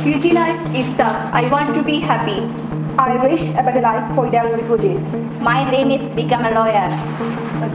Refugee life is tough. I want to be happy. I wish a better life for young refugees. My dream is become a lawyer.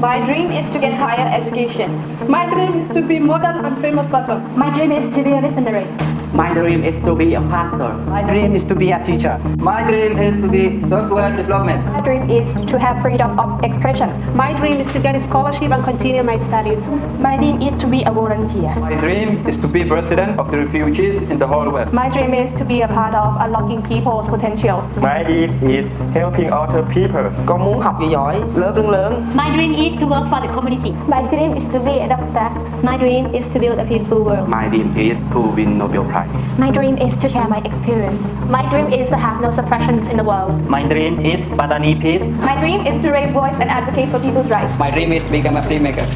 My dream is to get higher education. My dream is to be model and famous person. My dream is to be a missionary. My dream is to be a pastor. My dream is to be a teacher. My dream is to be software development. My dream is to have freedom of expression. My dream is to get a scholarship and continue my studies. My dream is to be a volunteer. My dream is to be president of the refugees in the whole world. My dream is to be a part of unlocking people's potentials. My dream is helping other people. Con muốn học giỏi, lớn lớn. My dream is to work for the community. My dream is to be a doctor. My dream is to build a peaceful world. My dream is to win Nobel Prize. My dream is to share my experience. My dream is to have no suppressions in the world. My dream is Patani peace. My dream is to raise voice and advocate for people's rights. My dream is become a filmmaker.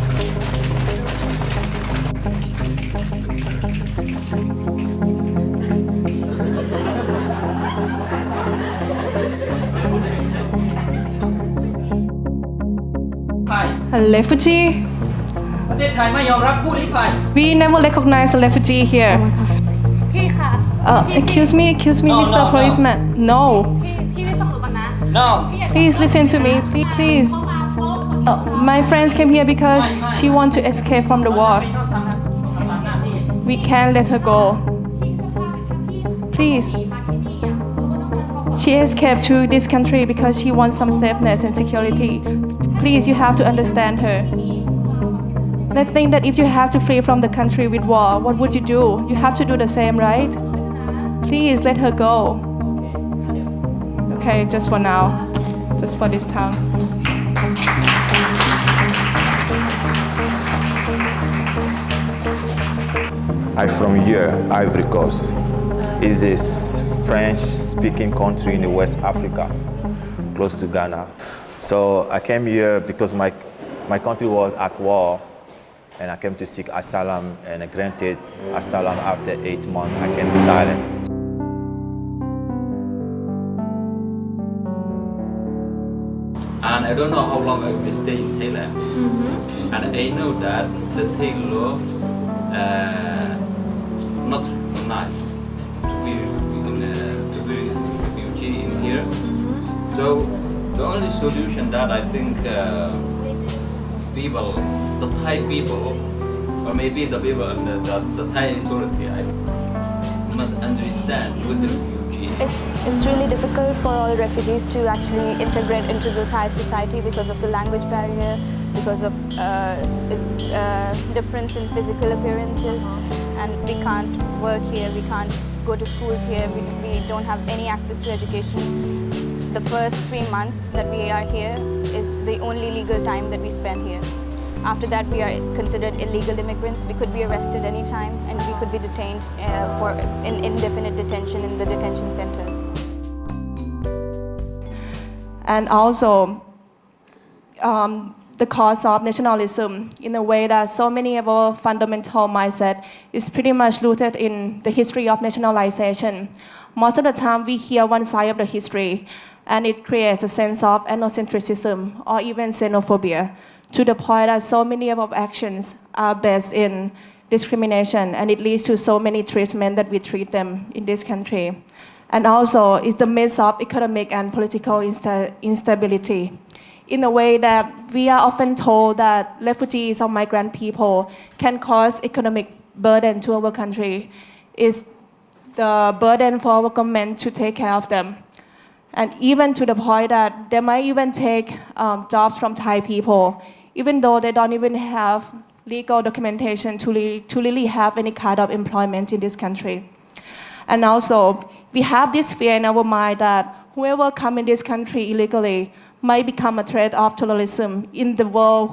A refugee? ประเทศไทยไม่ยอมรับผู้ลี้ภัย We never recognize a refugee here. Excuse me, Mr. Policeman. No. No. Please listen to me, please. My friends came here because she wants to escape from the war. We can't let her go. Please. She escaped to this country because she wants some safeness and security. Please, you have to understand her. I think that if you have to flee from the country with war, what would you do? You have to do the same, right? Please let her go. Okay, just for now. Just for this time. I'm from here, Ivory Coast. It's a French-speaking country in West Africa, close to Ghana. So I came here because my country was at war, and I came to seek asylum, and I granted asylum after 8 months. I came to Thailand. And I don't know how long I will stay in Thailand. And I know that the Thai law not nice to be refugee in here. So the only solution that I think people, the Thai people, or maybe the people and the Thai authority, I must understand with the refugee. It's really difficult for all refugees to actually integrate into the Thai society because of the language barrier, because of difference in physical appearances, and we can't work here, we can't go to schools here, we don't have any access to education. The first 3 months that we are here is the only legal time that we spend here. After that, we are considered illegal immigrants. We could be arrested anytime, and we could be detained for indefinite detention in the detention centers. And also, the cause of nationalism in a way that so many of our fundamental mindset is pretty much rooted in the history of nationalization. Most of the time, we hear one side of the history, and it creates a sense of ethnocentrism or even xenophobia, to the point that so many of our actions are based in discrimination, and it leads to so many treatment that we treat them in this country. And also, it's the myth of economic and political instability, in a way that we are often told that refugees or migrant people can cause economic burden to our country. It's the burden for our government to take care of them. And even to the point that they might even take jobs from Thai people, even though they don't even have legal documentation to really have any kind of employment in this country. And also, we have this fear in our mind that whoever come in this country illegally might become a threat of terrorism in the world,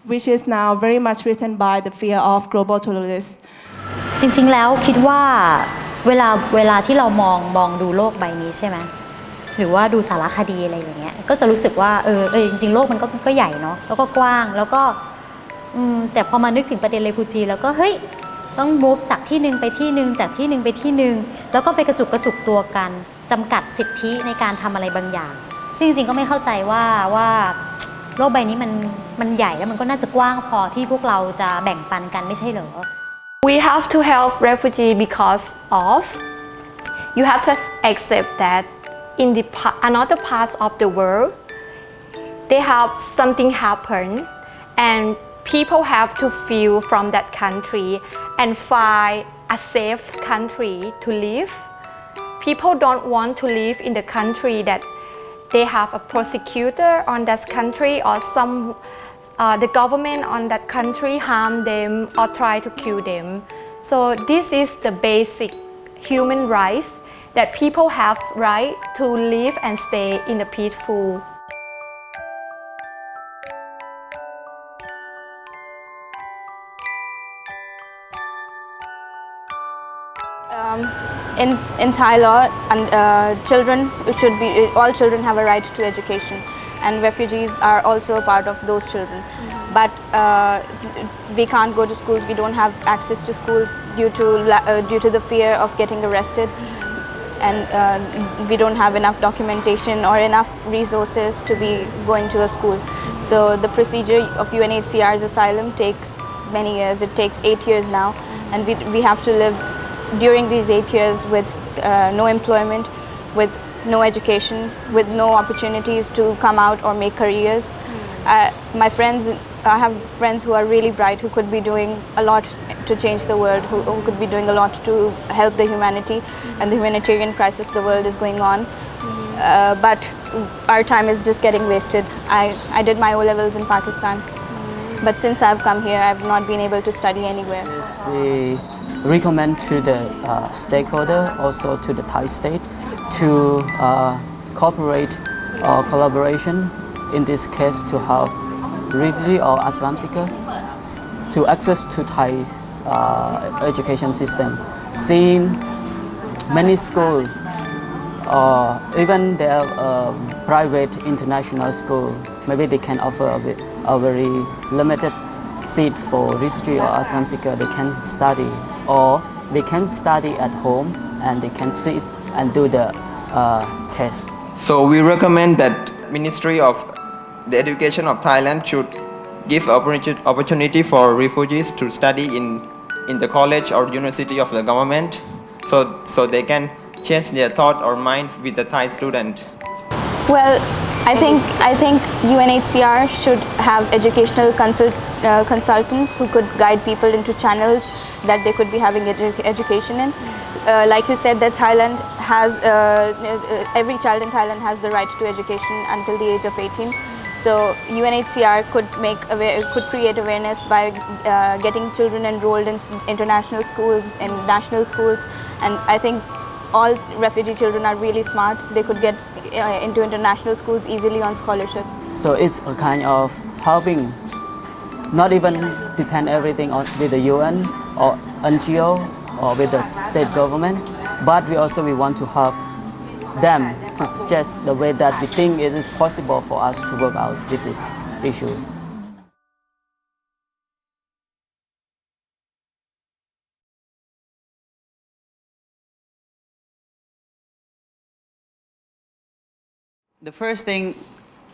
which is now very much written by the fear of global terrorists. จริงๆแล้วคิดว่าเวลาที่เรามองดูโลกใบนี้ใช่ไหมหรือว่าดูสารคดีอะไรอย่างเงี้ยก็จะรู้สึกว่าจริงๆโลกมันก็ใหญ่เนาะแล้วก็กว้างแล้วก็แต่พอมานึกถึงประเด็นเรฟูจีแล้วก็เฮ้ยต้อง move จากที่หนึ่งไปที่หนึ่งจากที่หนึ่งไปที่หนึ่งแล้วก็ไปกระจุกตัวกันจำกัดสิทธิในการทำอะไรบางอย่างซึ่งจริงๆก็ไม่เข้าใจว่าโลกใบนี้มันใหญ่แล้วมันก็น่าจะกว้างพอที่พวกเราจะแบ่งปันกันไม่ใช่เหรอ We have to help refugees because of you have to accept that in the another parts of the world, they have something happen, and people have to feel from that country and find a safe country to live. People don't want to live in the country that they have a prosecutor on that country, or the government on that country harm them or try to kill them. So this is the basic human rights that people have right to live and stay in a peaceful. In Thai law, all children have a right to education, and refugees are also a part of those children. But we can't go to schools. We don't have access to schools due to the fear of getting arrested, and we don't have enough documentation or enough resources to be going to a school. So the procedure of UNHCR's asylum takes many years. It takes 8 years now, and we have to live during these 8 years with no employment, with no education, with no opportunities to come out or make careers. I have friends who are really bright, who could be doing a lot to change the world, who could be doing a lot to help the humanity and the humanitarian crisis the world is going on. But our time is just getting wasted. I did my O-levels in Pakistan, but since I've come here, I've not been able to study anywhere. We recommend to the stakeholder, also to the Thai state, to cooperate or collaboration, in this case to have refugee or asylum seeker to access to Thai education system. Seeing many schools, even their private international school, maybe they can offer a very limited seat for refugee or asylum seeker. They can study, or they can study at home and they can sit and do the test. So we recommend that Ministry of the Education of Thailand should give opportunity for refugees to study in the college or university of the government, so they can change their thought or mind with the Thai student. Well, I think UNHCR should have educational consultants who could guide people into channels that they could be having education in. Like you said, that Thailand has every child in Thailand has the right to education until the age of 18. So UNHCR could create awareness by getting children enrolled in international schools, in national schools, and I think all refugee children are really smart. They could get into international schools easily on scholarships. So it's a kind of helping, not even depend everything on with the UN or NGO or with the state government, but we want to have them to suggest the way that we think it is possible for us to work out with this issue. The first thing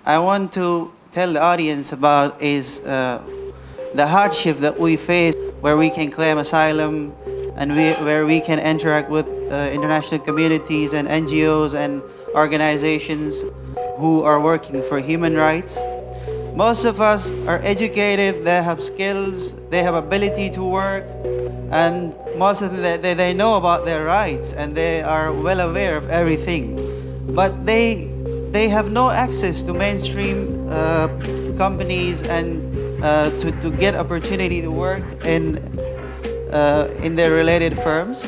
I want to tell the audience about is the hardship that we face where we can claim asylum and where we can interact with international communities and NGOs and organizations who are working for human rights. Most of us are educated, they have skills, they have ability to work, and most of them, they know about their rights and they are well aware of everything. But they have no access to mainstream companies and to get opportunity to work in their related firms.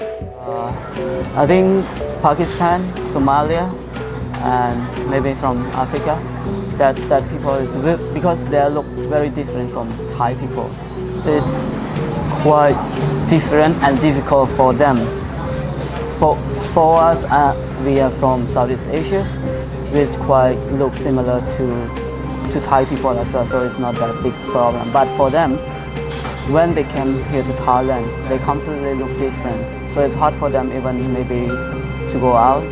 I think Pakistan, Somalia, and maybe from Africa, that people is because they look very different from Thai people. So it's quite different and difficult for them. For us, we are from Southeast Asia, which quite look similar to Thai people as well, so it's not that big problem. But for them, when they came here to Thailand, they completely look different. So it's hard for them even maybe to go out,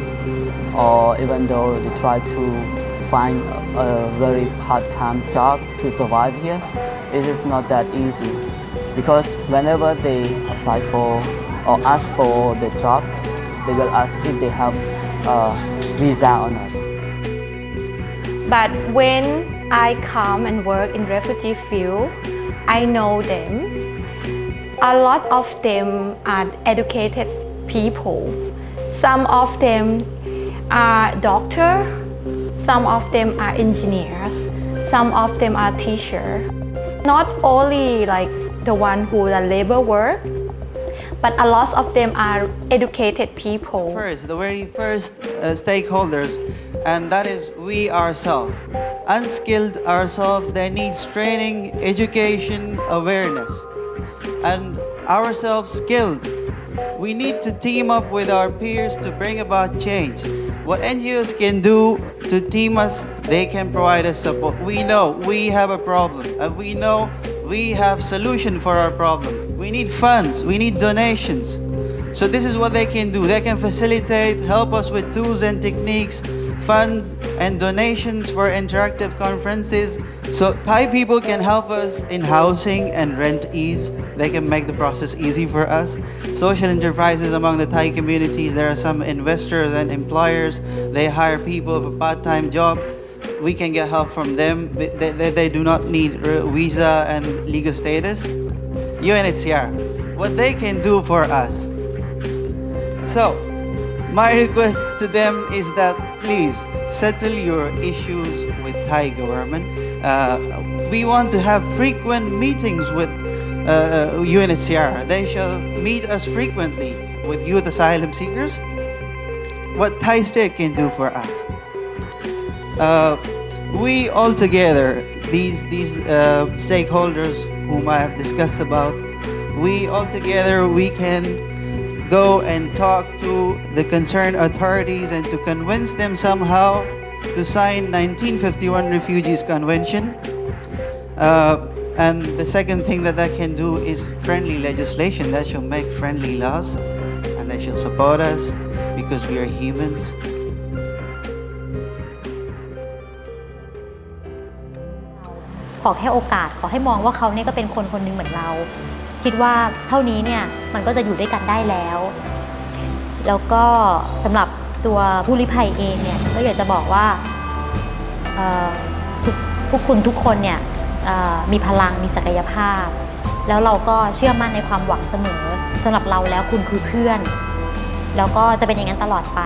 or even though they try to find a very part-time job to survive here, it is not that easy. Because whenever they apply for or ask for the job, they will ask if they have visa or not. But when I come and work in refugee field, I know them. A lot of them are educated people. Some of them are doctors, some of them are engineers, some of them are teachers. Not only like the one who the labor work, but a lot of them are educated people. First, the very first stakeholders, and that is we ourselves. Unskilled ourselves, they need training, education, awareness. And ourselves skilled, we need to team up with our peers to bring about change. What NGOs can do to team us, they can provide us support. We know we have a problem, and we know we have solution for our problem. We need funds, we need donations. So this is what they can do. They can facilitate, help us with tools and techniques, funds and donations for interactive conferences. So Thai people can help us in housing and rent ease. They can make the process easy for us. Social enterprises among the Thai communities, there are some investors and employers. They hire people for part-time job. We can get help from them. They do not need visa and legal status. UNHCR, what they can do for us. So, my request to them is that please settle your issues with Thai government. We want to have frequent meetings with UNHCR. They shall meet us frequently with youth asylum seekers. What Thai state can do for us. We all together, these stakeholders whom I have discussed about, we all together, we can go and talk to the concerned authorities and to convince them somehow to sign 1951 Refugees Convention. And the second thing that can do is friendly legislation that shall make friendly laws, and they shall support us because we are humans. ขอแค่โอกาสขอให้มองว่าเขาเนี่ยก็เป็นคนคนหนึงเหมือนเราคิดว่าเท่านี้เนี่ยมันก็จะอยู่ด้วยกันได้แล้วแล้วก็สำหรับตัวผู้ลี้ภัยเองเนี่ยก็อยากจะบอกว่าพวกคุณทุกคนเนี่ยมีพลังมีศักยภาพแล้วเราก็เชื่อมั่นในความหวังเสมอสำหรับเราแล้วคุณคือเพื่อนแล้วก็จะเป็นอย่างนั้นตลอดไป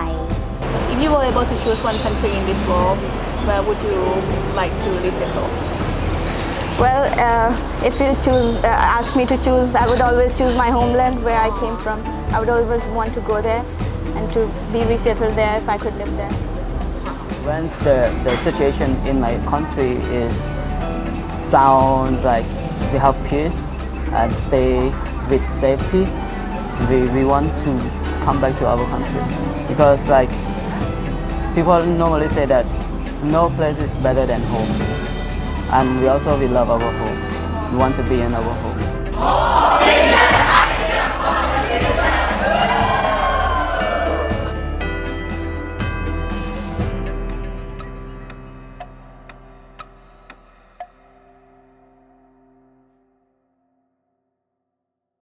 If you were able to choose one country in this world, where would you like to resettle? Well, if you ask me to choose, I would always choose my homeland where I came from. I would always want to go there and to be resettled there if I could live there. Once the situation in my country sounds like we have peace and stay with safety, we want to come back to our country because like people normally say that no place is better than home. And we love our home. We want to be in our home.